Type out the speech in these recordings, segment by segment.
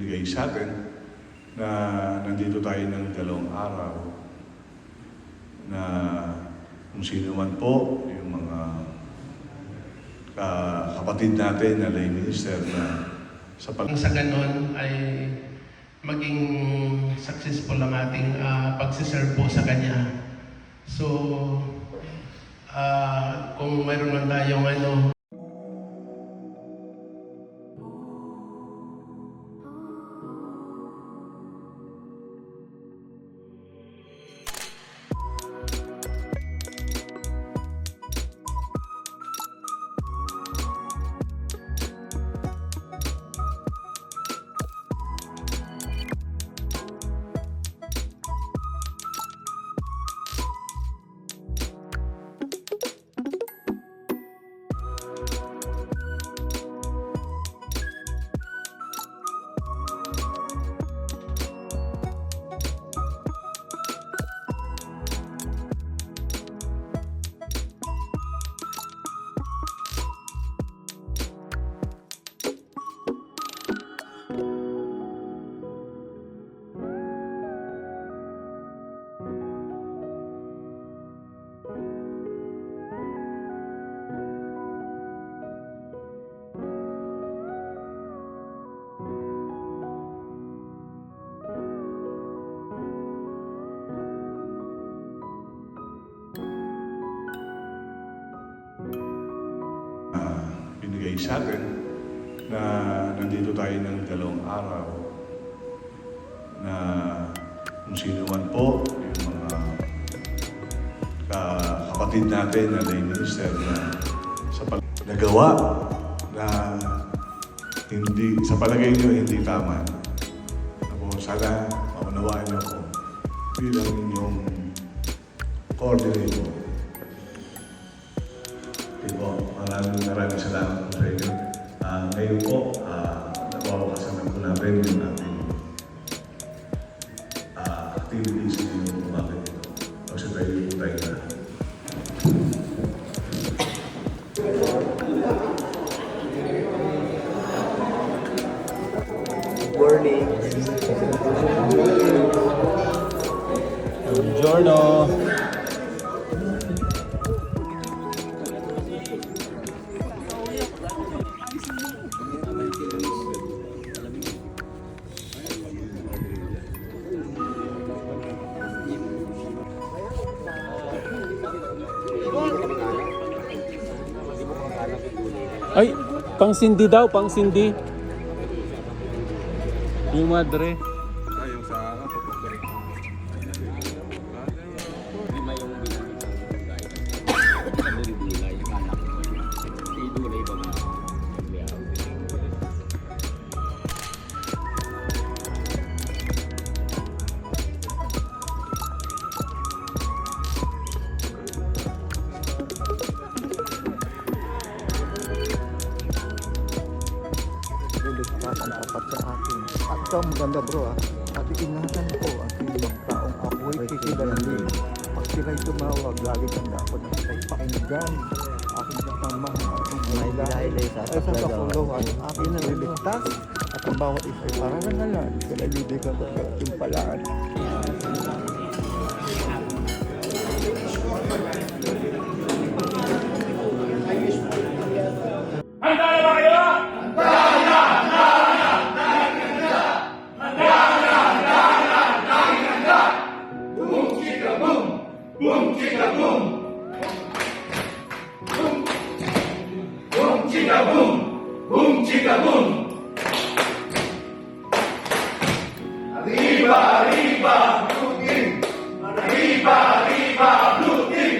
binigay sa atin na nandito tayo ng 2 araw na kung sino man po yung mga kapatid natin na lay minister na sa ganon ay maging successful ang ating pagsiserve po sa Kanya. So, kung mayroon man tayong binigay sa atin na nandito tayo ng 2 araw na kung sino man po yung mga kapatid natin na lay minister na sa nagawa na hindi, sa palagay nyo hindi tama. Ako, sana maunawaan nyo ako bilang inyong coordinator. Maraming salamat po sa inyo. Ngayon po, nawawasan po natin yung ating activities ng umaga dito. Kasi tayo po tayo na. Morning. Buongiorno. Ay, pangsindi daw, pangsindi. Yung madre. Yung sa pagpapagari. Lima yung binigay. Ano rin binigay? Idulay ba nga? Dapat sa akin. At ito ang maganda bro at ingatan ko ang ilang taong ako'y kikilanin. Pag sila'y tumawag, lagi kang dapat na sila'y pakinggan. Aking katamang, aking Dahil ay ay sa kapuluhan, aking naliligtas. At ang bawat isa'y parangalan. Sila'y bibigyan ko ng timpalaan. Boom, chicka boom. Boom, chicka boom. Boom, chicka boom. Arriba, arriba, blue team. Arriba, arriba, blue team.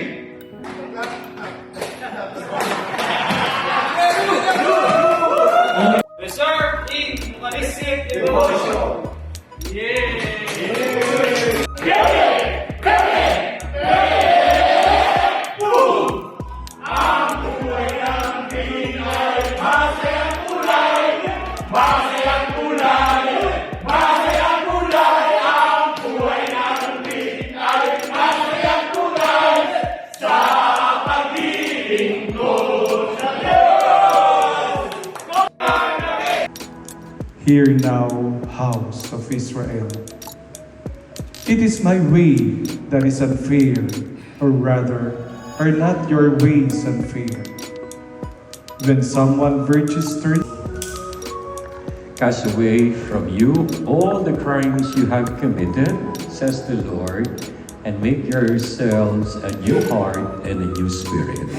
Reserve in Manisip Emotion. Yeah. Hear now, house of Israel. It is my way that is unfair, or rather, are not your ways unfair? When someone virtues turns, Cast away from you all the crimes you have committed, says the Lord, and make yourselves a new heart and a new spirit.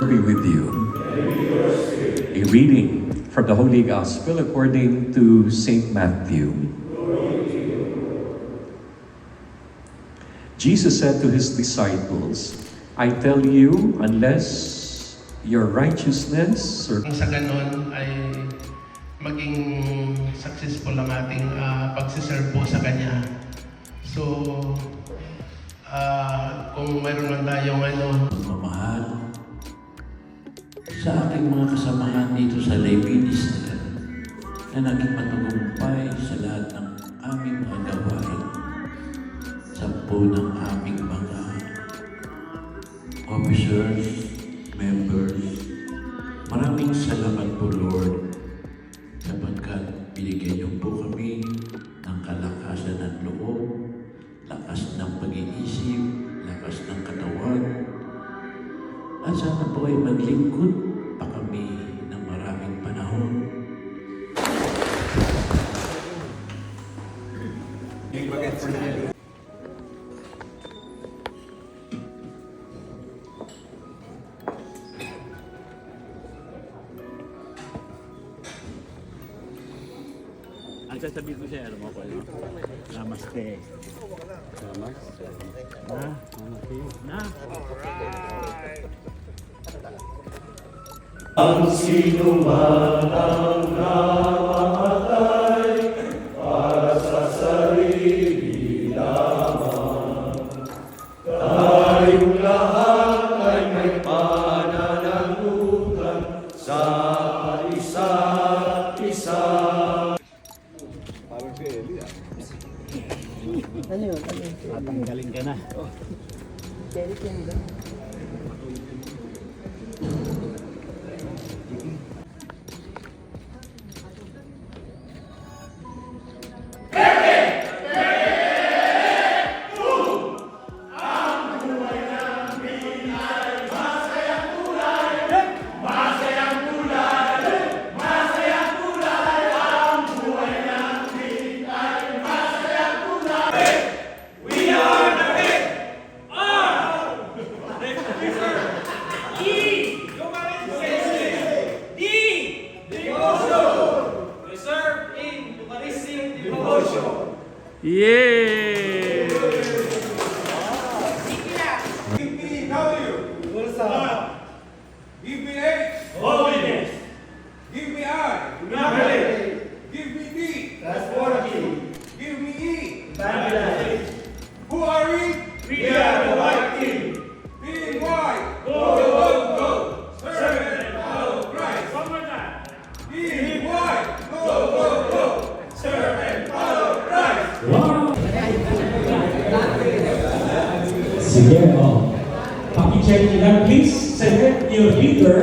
Be with you. A reading from the Holy Gospel according to St. Matthew. Jesus said to his disciples, I tell you, unless your righteousness or Sa ganon ay maging successful ang ating pagsiserve po sa Kanya. So, kung mayroon man tayong Pagmamahal sa ating mga kasamahan dito sa lay minister na naging matagumpay sa lahat ng aming mga gawain. 10 ng aming mga officers, members. Maraming salamat po, Lord, sapagkat binigyan niyo po kami ng kalakasan ng loob, lakas ng pag-iisip, lakas ng katawan, at sana po ay maglingkod pa kami ng maraming panahon. Ang sasabihin ko siya, alam mo ko, namaste. Namaste. Na. Ang sino man ang namatay para sa sarili lamang, tayong lahat ay may pananagutan sa isa't isa. Tatanggalin ka na. Reserved in Eucharistic devotion. Yay! Give me W. Give me H. Holiness. Give me I. Humility. Give me D. Tranquility. Give me E. Evangelization. Who are we? We are the white team. Being white. Go, go, go. Servant and follow Christ. One more time. Being white. Go, go, go. Serve and follow Christ. Sige, oh. Paki-check nyo lang. Please select your leader.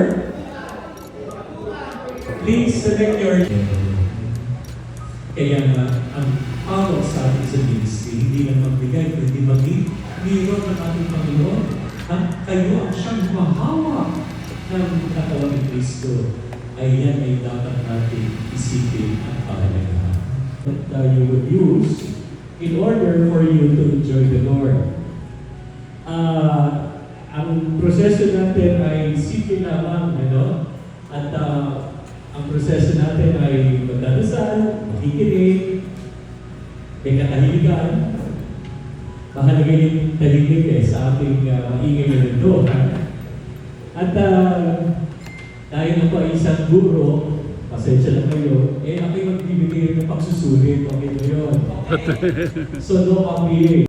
Please select your Kaya nga, ang awag sa atin sa ministry, hindi lang magbigay, kundi magbiro ng ating Panginoon. At kayo ang siyang mahawak ng katawan ni Kristo. Ay yan ay dapat natin isipin at pahalagahan. That you would use in order for you to enjoy the Lord. Ang proseso natin ay simple lamang, ano? At ang proseso natin ay magdadasal, makikinig, may katahimikan. Mahalaga yung tahimik sa ating maingay na ito. At dahil ako ay isang guro, pasensya na kayo, ako'y magbibigay ng pagsusulit. Okay mo yun? So, no copying.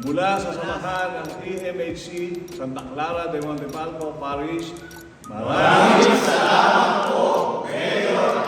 mula sa samahan ng EMHC Santa Clara de Montepalco Parish, maraming salamat po, Mayor